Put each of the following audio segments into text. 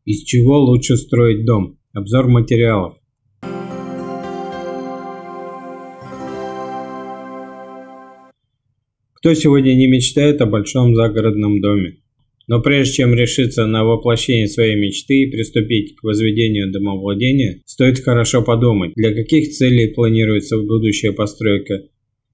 Из чего лучше строить дом? Обзор материалов. Кто сегодня не мечтает о большом загородном доме? Но прежде чем решиться на воплощение своей мечты и приступить к возведению домовладения, стоит хорошо подумать, для каких целей планируется будущая постройка.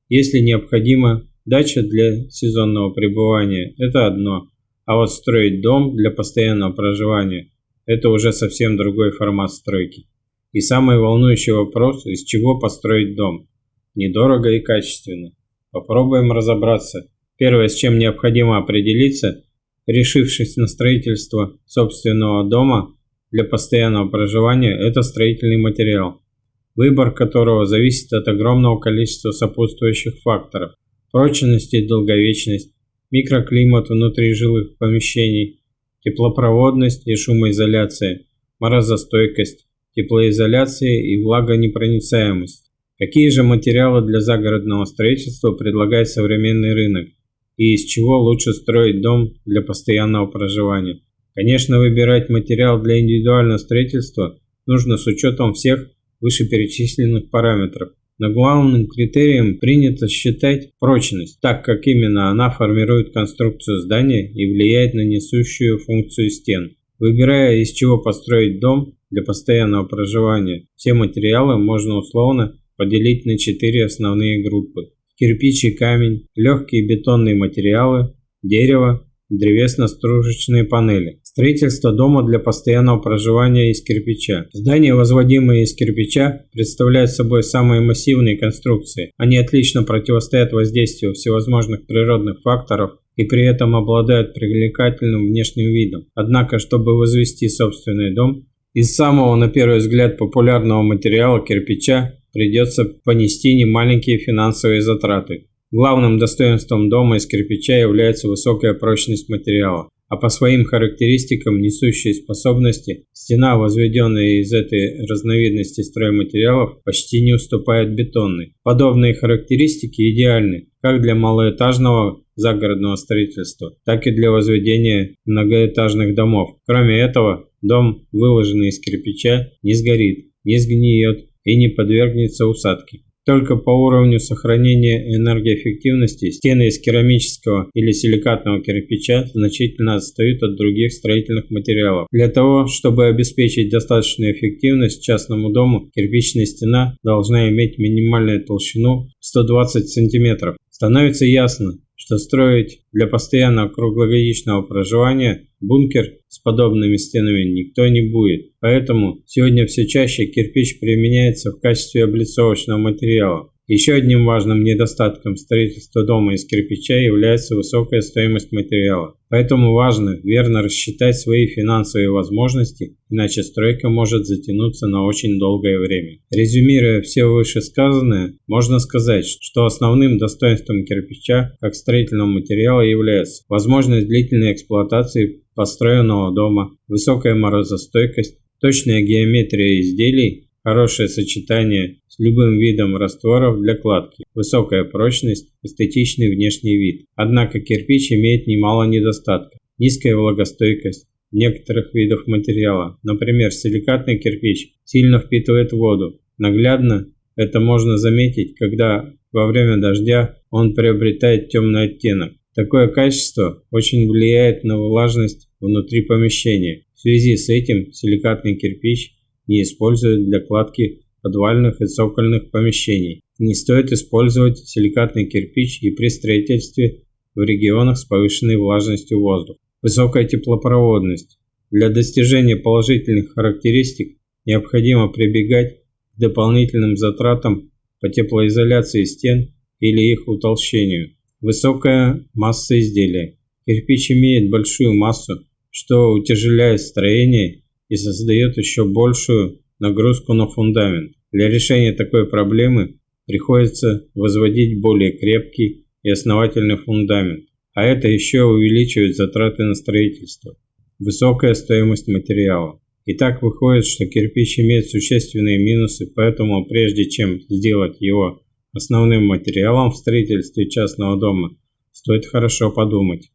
Если необходима дача для сезонного пребывания – это одно, а вот строить дом для постоянного проживания – это уже совсем другой формат стройки. И самый волнующий вопрос – из чего построить дом? Недорого и качественно. Попробуем разобраться. Первое, с чем необходимо определиться, решившись на строительство собственного дома для постоянного проживания, это строительный материал, выбор которого зависит от огромного количества сопутствующих факторов: прочность и долговечность, микроклимат внутри жилых помещений, теплопроводность и шумоизоляция, морозостойкость, теплоизоляция и влагонепроницаемость. Какие же материалы для загородного строительства предлагает современный рынок? И из чего лучше строить дом для постоянного проживания? Конечно, выбирать материал для индивидуального строительства нужно с учетом всех вышеперечисленных параметров. Но главным критерием принято считать прочность, так как именно она формирует конструкцию здания и влияет на несущую функцию стен. Выбирая, из чего построить дом для постоянного проживания, все материалы можно условно поделить на 4 основные группы: кирпич и камень, легкие бетонные материалы, дерево, древесно-стружечные панели. Строительство дома для постоянного проживания из кирпича. Здания, возводимые из кирпича, представляют собой самые массивные конструкции. Они отлично противостоят воздействию всевозможных природных факторов и при этом обладают привлекательным внешним видом. Однако, чтобы возвести собственный дом, из самого, на первый взгляд, популярного материала кирпича придется понести немаленькие финансовые затраты. Главным достоинством дома из кирпича является высокая прочность материала, а по своим характеристикам несущей способности стена, возведенная из этой разновидности стройматериалов, почти не уступает бетонной. Подобные характеристики идеальны как для малоэтажного загородного строительства, так и для возведения многоэтажных домов. Кроме этого, дом, выложенный из кирпича, не сгорит, не сгниет и не подвергнется усадке. Только по уровню сохранения энергоэффективности стены из керамического или силикатного кирпича значительно отстают от других строительных материалов. Для того, чтобы обеспечить достаточную эффективность частному дому, кирпичная стена должна иметь минимальную толщину 120 см. Становится ясно, что строить для постоянного круглогодичного проживания бункер с подобными стенами никто не будет. Поэтому сегодня все чаще кирпич применяется в качестве облицовочного материала. Еще одним важным недостатком строительства дома из кирпича является высокая стоимость материала. Поэтому важно верно рассчитать свои финансовые возможности, иначе стройка может затянуться на очень долгое время. Резюмируя все вышесказанное, можно сказать, что основным достоинством кирпича как строительного материала является возможность длительной эксплуатации построенного дома, высокая морозостойкость, точная геометрия изделий, хорошее сочетание с любым видом растворов для кладки, высокая прочность, эстетичный внешний вид. Однако кирпич имеет немало недостатков. Низкая влагостойкость некоторых видов материала, например, силикатный кирпич, сильно впитывает воду. Наглядно это можно заметить, когда во время дождя он приобретает темный оттенок. Такое качество очень влияет на влажность внутри помещения. В связи с этим силикатный кирпич не используют для кладки подвальных и цокольных помещений. Не стоит использовать силикатный кирпич и при строительстве в регионах с повышенной влажностью воздуха. Высокая теплопроводность. Для достижения положительных характеристик необходимо прибегать к дополнительным затратам по теплоизоляции стен или их утолщению. Высокая масса изделия. Кирпич имеет большую массу, что утяжеляет строение и создает еще большую нагрузку на фундамент. Для решения такой проблемы приходится возводить более крепкий и основательный фундамент, а это еще увеличивает затраты на строительство. Высокая стоимость материала. И так выходит, что кирпич имеет существенные минусы, поэтому прежде чем сделать его основным материалом в строительстве частного дома, стоит хорошо подумать.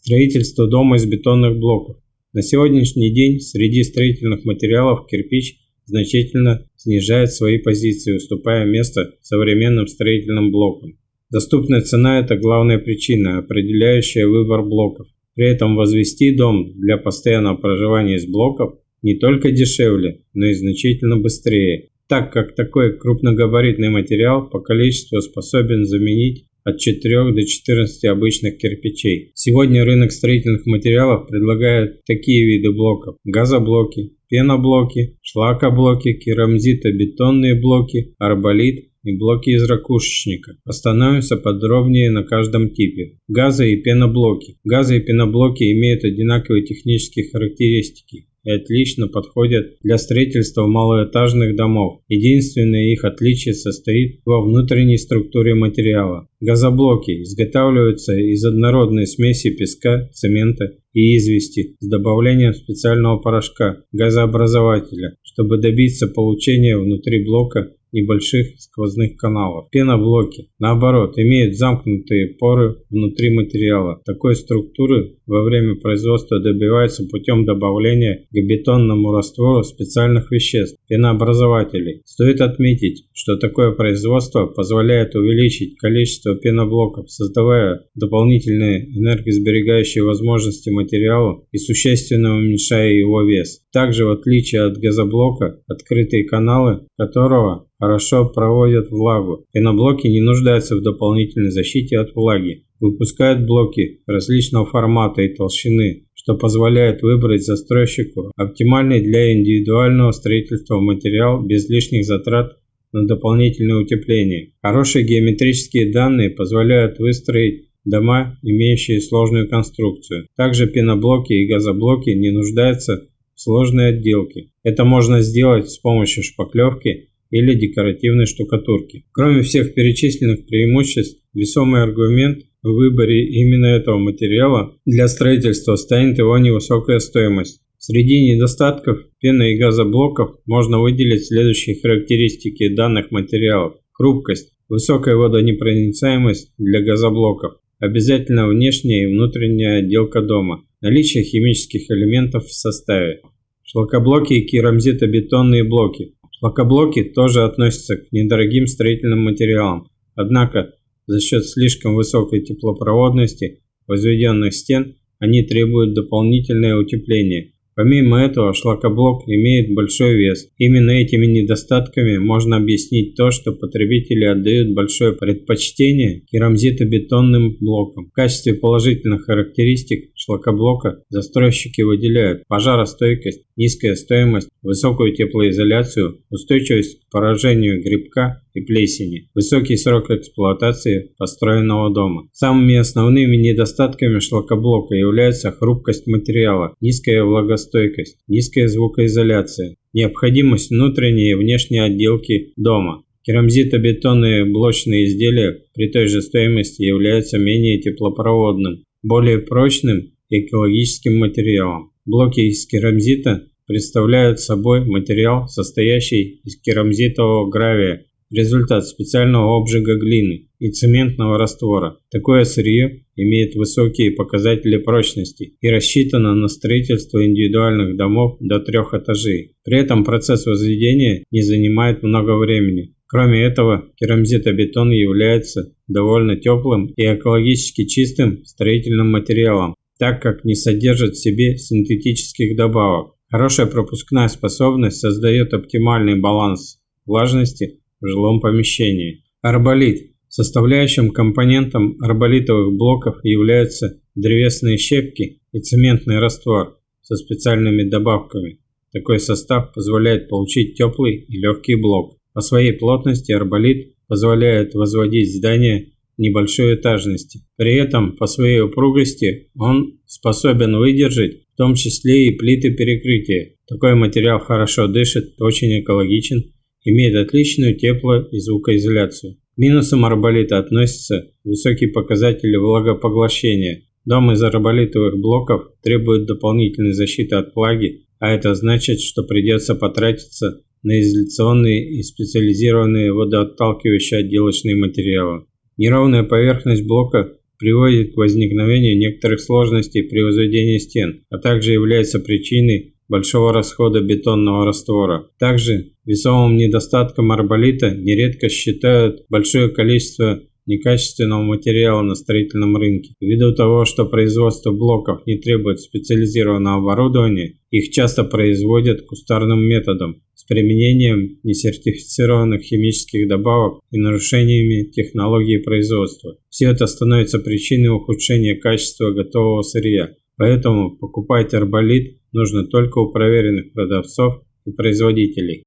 Строительство дома из бетонных блоков. На сегодняшний день среди строительных материалов кирпич значительно снижает свои позиции, уступая место современным строительным блокам. Доступная цена – это главная причина, определяющая выбор блоков. При этом возвести дом для постоянного проживания из блоков не только дешевле, но и значительно быстрее, так как такой крупногабаритный материал по количеству способен заменить от 4 до 14 обычных кирпичей. Сегодня рынок строительных материалов предлагает такие виды блоков: газоблоки, пеноблоки, шлакоблоки, керамзитобетонные блоки, арболит и блоки из ракушечника. Остановимся подробнее на каждом типе. Газо- и пеноблоки. Газо- и пеноблоки имеют одинаковые технические характеристики и отлично подходят для строительства малоэтажных домов. Единственное их отличие состоит во внутренней структуре материала. Газоблоки изготавливаются из однородной смеси песка, цемента и извести с добавлением специального порошка газообразователя, чтобы добиться получения внутри блока небольших сквозных каналов. Пеноблоки, наоборот, имеют замкнутые поры внутри материала. Такой структуры во время производства добивается путем добавления к бетонному раствору специальных веществ, пенообразователей. Стоит отметить, что такое производство позволяет увеличить количество пеноблоков, создавая дополнительные энергосберегающие возможности материала и существенно уменьшая его вес. Также, в отличие от газоблока, открытые каналы которого хорошо проводят влагу. Пеноблоки не нуждаются в дополнительной защите от влаги. Выпускают блоки различного формата и толщины, что позволяет выбрать застройщику оптимальный для индивидуального строительства материал без лишних затрат на дополнительное утепление. Хорошие геометрические данные позволяют выстроить дома, имеющие сложную конструкцию. Также пеноблоки и газоблоки не нуждаются в сложной отделке. Это можно сделать с помощью шпаклевки или декоративной штукатурки. Кроме всех перечисленных преимуществ, весомый аргумент в выборе именно этого материала для строительства станет его невысокая стоимость. Среди недостатков пено- и газоблоков можно выделить следующие характеристики данных материалов: хрупкость, высокая водонепроницаемость для газоблоков, обязательно внешняя и внутренняя отделка дома, наличие химических элементов в составе. Шлакоблоки и керамзитобетонные блоки. Шлакоблоки тоже относятся к недорогим строительным материалам, однако за счет слишком высокой теплопроводности возведенных стен они требуют дополнительное утепление. Помимо этого, шлакоблок имеет большой вес. Именно этими недостатками можно объяснить то, что потребители отдают большое предпочтение керамзитобетонным блокам. В качестве положительных характеристик шлакоблока застройщики выделяют пожаростойкость, низкая стоимость, высокую теплоизоляцию, устойчивость к поражению грибка и плесени, высокий срок эксплуатации построенного дома. Самыми основными недостатками шлакоблока являются хрупкость материала, низкая влагостойкость, низкая звукоизоляция, необходимость внутренней и внешней отделки дома. Керамзитобетонные блочные изделия при той же стоимости являются менее теплопроводным, более прочным и экологическим материалом. Блоки из керамзита представляют собой материал, состоящий из керамзитового гравия, результат специального обжига глины и цементного раствора. Такое сырье имеет высокие показатели прочности и рассчитано на строительство индивидуальных домов до 3 этажей. При этом процесс возведения не занимает много времени. Кроме этого, керамзитобетон является довольно теплым и экологически чистым строительным материалом, так как не содержит в себе синтетических добавок. Хорошая пропускная способность создает оптимальный баланс влажности в жилом помещении. Арболит. Составляющим компонентом арболитовых блоков являются древесные щепки и цементный раствор со специальными добавками. Такой состав позволяет получить теплый и легкий блок. По своей плотности арболит позволяет возводить здания небольшой этажности. При этом по своей упругости он способен выдержать в том числе и плиты перекрытия. Такой материал хорошо дышит, очень экологичен, имеет отличную тепло- и звукоизоляцию. К минусам арболита относятся высокие показатели влагопоглощения. Дом из арболитовых блоков требует дополнительной защиты от влаги, а это значит, что придется потратиться на изоляционные и специализированные водоотталкивающие отделочные материалы. Неровная поверхность блока приводит к возникновению некоторых сложностей при возведении стен, а также является причиной большого расхода бетонного раствора. Также весомым недостатком арболита нередко считают большое количество некачественного материала на строительном рынке. Ввиду того, что производство блоков не требует специализированного оборудования, их часто производят кустарным методом с применением несертифицированных химических добавок и нарушениями технологии производства. Все это становится причиной ухудшения качества готового сырья. Поэтому покупать арболит нужно только у проверенных продавцов и производителей.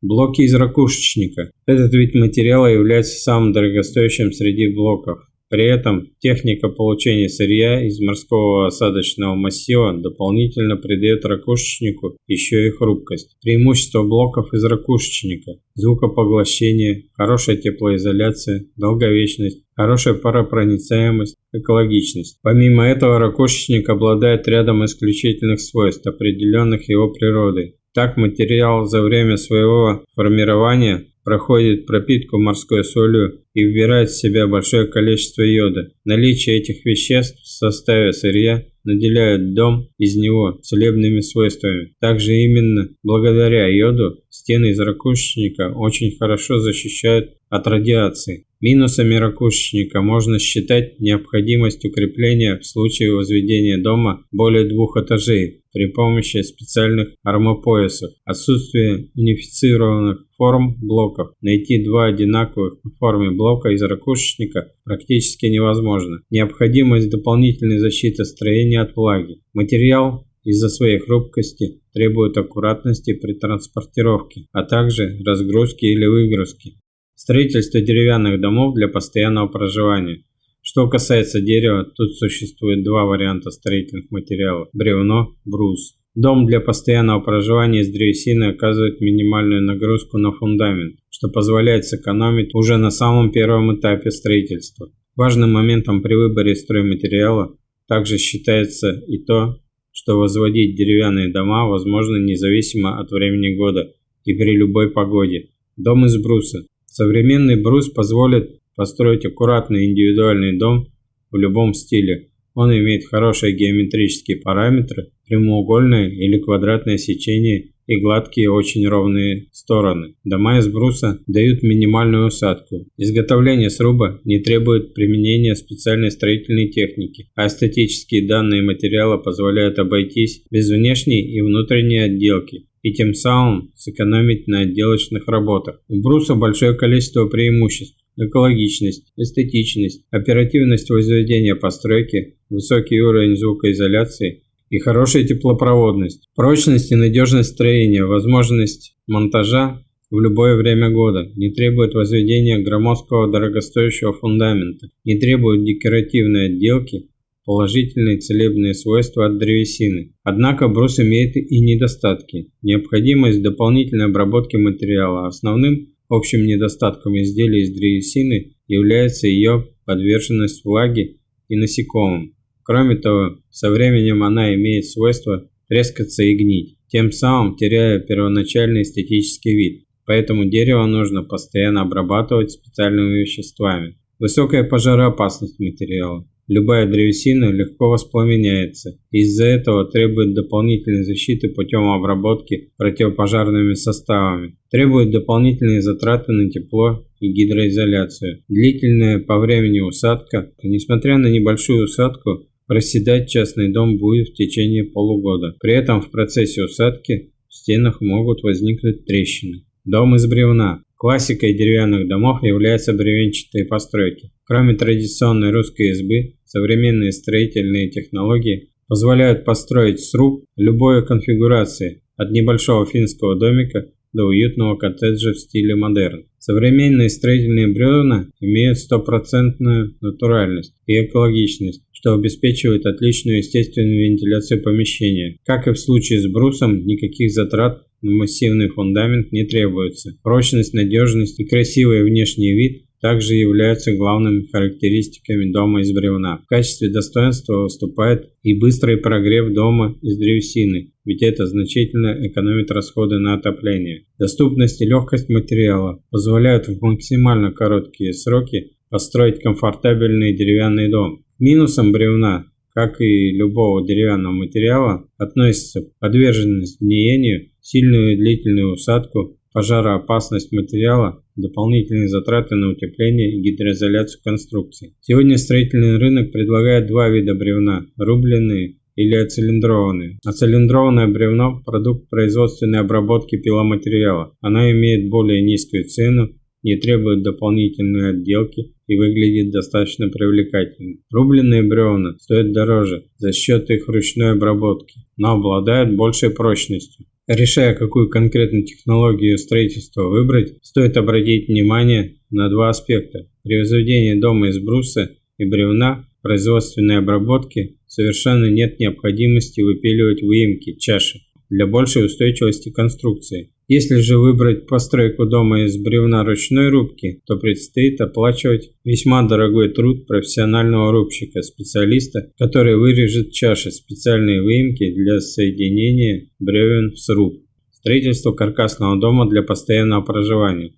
Блоки из ракушечника. Этот вид материала является самым дорогостоящим среди блоков. При этом техника получения сырья из морского осадочного массива дополнительно придает ракушечнику еще и хрупкость. Преимущества блоков из ракушечника: звукопоглощение, хорошая теплоизоляция, долговечность, хорошая паропроницаемость, экологичность. Помимо этого, ракушечник обладает рядом исключительных свойств, определенных его природой. Так, материал за время своего формирования проходит пропитку морской солью и вбирает в себя большое количество йода. Наличие этих веществ в составе сырья наделяет дом из него целебными свойствами. Также именно благодаря йоду стены из ракушечника очень хорошо защищают от радиации. Минусами ракушечника можно считать необходимость укрепления в случае возведения дома более 2 этажей при помощи специальных армопоясов, отсутствие унифицированных форм блоков. Найти 2 одинаковых по форме блока из ракушечника практически невозможно. Необходимость дополнительной защиты строения от влаги. Материал из-за своей хрупкости требует аккуратности при транспортировке, а также разгрузки или выгрузки. Строительство деревянных домов для постоянного проживания. Что касается дерева, тут существует 2 варианта строительных материалов – бревно, брус. Дом для постоянного проживания из древесины оказывает минимальную нагрузку на фундамент, что позволяет сэкономить уже на самом первом этапе строительства. Важным моментом при выборе стройматериала также считается и то, что возводить деревянные дома возможно независимо от времени года и при любой погоде. Дом из бруса. Современный брус позволит построить аккуратный индивидуальный дом в любом стиле. Он имеет хорошие геометрические параметры, прямоугольное или квадратное сечение и гладкие очень ровные стороны. Дома из бруса дают минимальную усадку. Изготовление сруба не требует применения специальной строительной техники, а эстетические данные материала позволяют обойтись без внешней и внутренней отделки и тем самым сэкономить на отделочных работах. У бруса большое количество преимуществ: экологичность, эстетичность, оперативность возведения постройки, высокий уровень звукоизоляции и хорошая теплопроводность, прочность и надежность строения, возможность монтажа в любое время года, не требует возведения громоздкого дорогостоящего фундамента, не требует декоративной отделки, положительные целебные свойства от древесины. Однако брус имеет и недостатки. Необходимость дополнительной обработки материала. Основным общим недостатком изделия из древесины является ее подверженность влаге и насекомым. Кроме того, со временем она имеет свойство трескаться и гнить, тем самым теряя первоначальный эстетический вид. Поэтому дерево нужно постоянно обрабатывать специальными веществами. Высокая пожароопасность материала. Любая древесина легко воспламеняется, из-за этого требует дополнительной защиты путем обработки противопожарными составами, требует дополнительные затраты на тепло и гидроизоляцию. Длительная по времени усадка. Несмотря на небольшую усадку, проседать частный дом будет в течение полугода. При этом в процессе усадки в стенах могут возникнуть трещины. Дом из бревна. Классикой деревянных домов являются бревенчатые постройки. Кроме традиционной русской избы, современные строительные технологии позволяют построить сруб любой конфигурации, от небольшого финского домика до уютного коттеджа в стиле модерн. Современные строительные бревна имеют стопроцентную натуральность и экологичность, что обеспечивает отличную естественную вентиляцию помещения. Как и в случае с брусом, никаких затрат на массивный фундамент не требуется. Прочность, надежность и красивый внешний вид также являются главными характеристиками дома из бревна. В качестве достоинства выступает и быстрый прогрев дома из древесины, ведь это значительно экономит расходы на отопление. Доступность и легкость материала позволяют в максимально короткие сроки построить комфортабельный деревянный дом. К минусам бревна, как и любого деревянного материала, относятся подверженность гниению, сильную и длительную усадку, пожароопасность материала, дополнительные затраты на утепление и гидроизоляцию конструкций. Сегодня строительный рынок предлагает два вида бревна – рубленые или оцилиндрованные. Оцилиндрованное бревно – продукт производственной обработки пиломатериала. Оно имеет более низкую цену, не требует дополнительной отделки и выглядит достаточно привлекательно. Рубленые бревна стоят дороже за счет их ручной обработки, но обладают большей прочностью. Решая, какую конкретную технологию строительства выбрать, стоит обратить внимание на два аспекта. При возведении дома из бруса и бревна производственной обработки совершенно нет необходимости выпиливать выемки, чаши для большей устойчивости конструкции. Если же выбрать постройку дома из бревна ручной рубки, то предстоит оплачивать весьма дорогой труд профессионального рубщика, специалиста, который вырежет чаши, специальные выемки для соединения бревен в сруб. Строительство каркасного дома для постоянного проживания.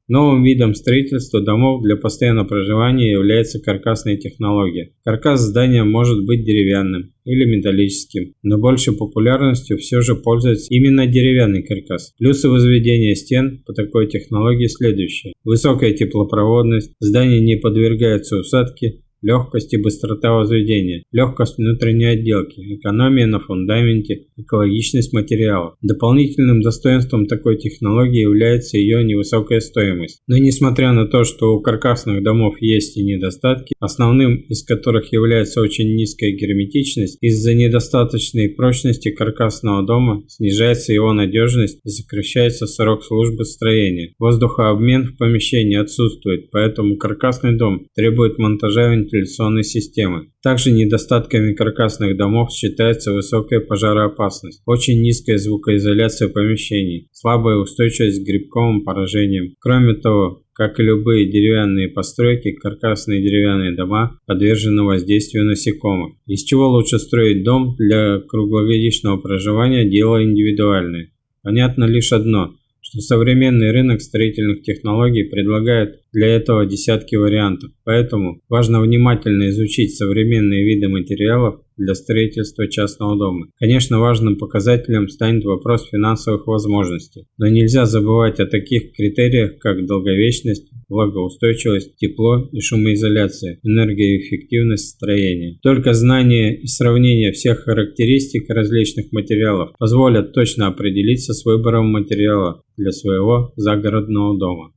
Новым видом строительства домов для постоянного проживания является каркасная технология. Каркас здания может быть деревянным или металлическим, но большей популярностью все же пользуется именно деревянный каркас. Плюсы возведения стен по такой технологии следующие. Высокая теплопроводность, здание не подвергается усадке, легкость и быстрота возведения, легкость внутренней отделки, экономия на фундаменте, экологичность материала. Дополнительным достоинством такой технологии является ее невысокая стоимость. Но несмотря на то, что у каркасных домов есть и недостатки, основным из которых является очень низкая герметичность, из-за недостаточной прочности каркасного дома снижается его надежность и сокращается срок службы строения. Воздухообмен в помещении отсутствует, поэтому каркасный дом требует монтажа вентиляционной системы. Также недостатками каркасных домов считается высокая пожароопасность, очень низкая звукоизоляция помещений, слабая устойчивость к грибковым поражениям. Кроме того, как и любые деревянные постройки, каркасные деревянные дома подвержены воздействию насекомых. Из чего лучше строить дом для круглогодичного проживания – дело индивидуальное. Понятно лишь одно – что современный рынок строительных технологий предлагает для этого десятки вариантов, поэтому важно внимательно изучить современные виды материалов для строительства частного дома. Конечно, важным показателем станет вопрос финансовых возможностей, но нельзя забывать о таких критериях, как долговечность, влагоустойчивость, тепло и шумоизоляция, энергоэффективность строения. Только знание и сравнение всех характеристик различных материалов позволят точно определиться с выбором материала для своего загородного дома.